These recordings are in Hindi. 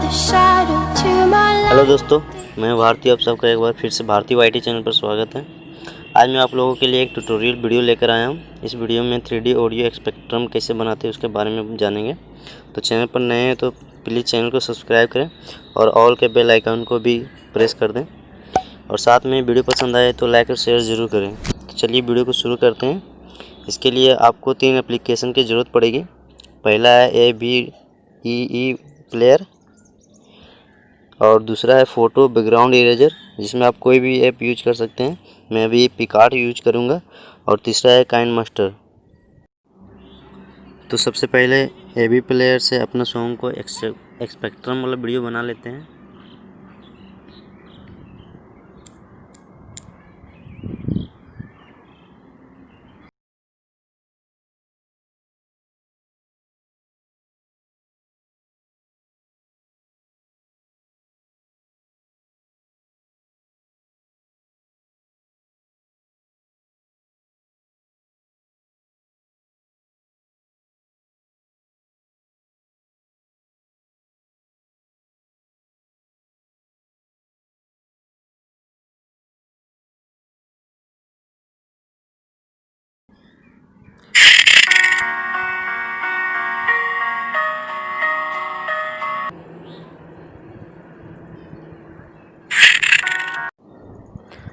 हेलो दोस्तों, मैं भारती, आप सबका एक बार फिर से भारती वाईटी चैनल पर स्वागत है। आज मैं आप लोगों के लिए एक ट्यूटोरियल वीडियो लेकर आया हूं। इस वीडियो में 3D ऑडियो स्पेक्ट्रम कैसे बनाते हैं उसके बारे में जानेंगे। तो चैनल पर नए हैं तो प्लीज़ चैनल को सब्सक्राइब करें और ऑल के बेल आइकन को भी प्रेस कर दें। और साथ में वीडियो पसंद आए तो लाइक और शेयर ज़रूर करें। तो चलिए वीडियो को शुरू करते हैं। इसके लिए आपको 3 एप्लीकेशन की ज़रूरत पड़ेगी। पहला है एवी प्लेयर और दूसरा है फ़ोटो बैकग्राउंड इरेजर, जिसमें आप कोई भी ऐप यूज कर सकते हैं। मैं अभी पिकआर्ट यूज करूँगा। और तीसरा है काइनमास्टर। तो सबसे पहले एवी प्लेयर से अपना सॉन्ग को स्पेक्ट्रम वाला वीडियो बना लेते हैं।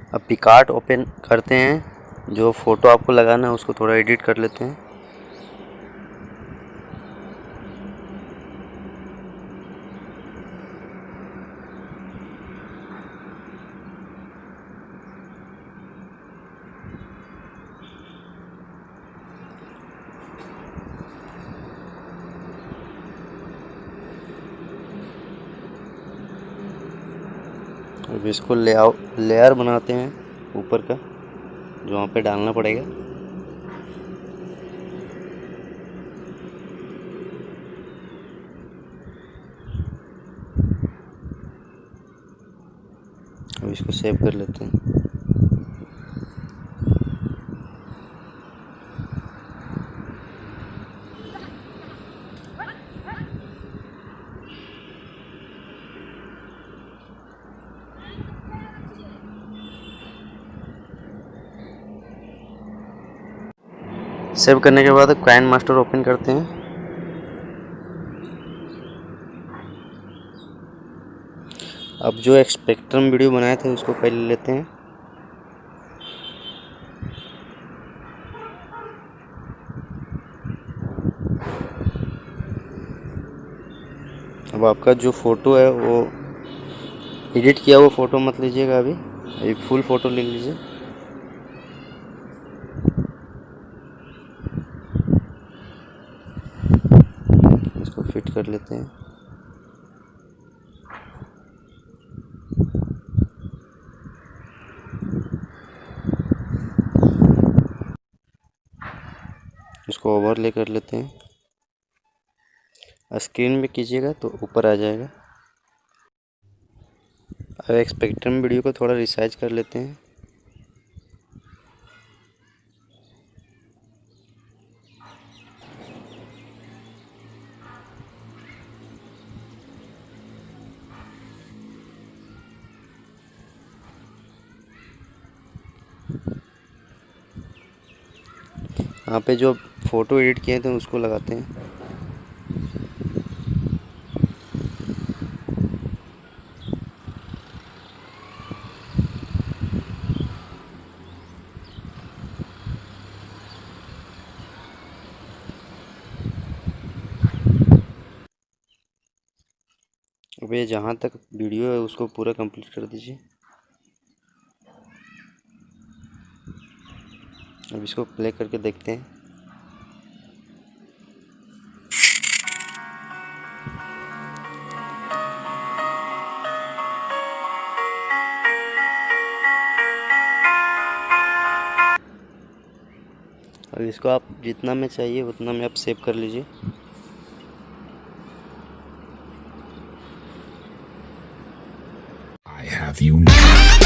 अब पिकआर्ट ओपन करते हैं। जो फ़ोटो आपको लगाना है उसको थोड़ा एडिट कर लेते हैं। अब इसको लेयर बनाते हैं ऊपर का, जो वहाँ पे डालना पड़ेगा। अब इसको सेव कर लेते हैं। सेव करने के बाद काइनमास्टर ओपन करते हैं। अब जो स्पेक्ट्रम वीडियो बनाए थे उसको पहले लेते हैं। अब आपका जो फ़ोटो है वो एडिट किया हुआ फ़ोटो मत लीजिएगा, अभी फुल फ़ोटो ले लीजिए। इसको फिट कर लेते हैं। इसको ओवरले कर लेते हैं। स्क्रीन में कीजिएगा तो ऊपर आ जाएगा। अब स्पेक्ट्रम वीडियो को थोड़ा रिसाइज कर लेते हैं। यहाँ पे जो फ़ोटो एडिट किए थे उसको लगाते हैं। अब ये जहाँ तक वीडियो है उसको पूरा कंप्लीट कर दीजिए। अब इसको प्ले करके देखते हैं। अब इसको आप जितना में चाहिए उतना में आप सेव कर लीजिए। I have you now.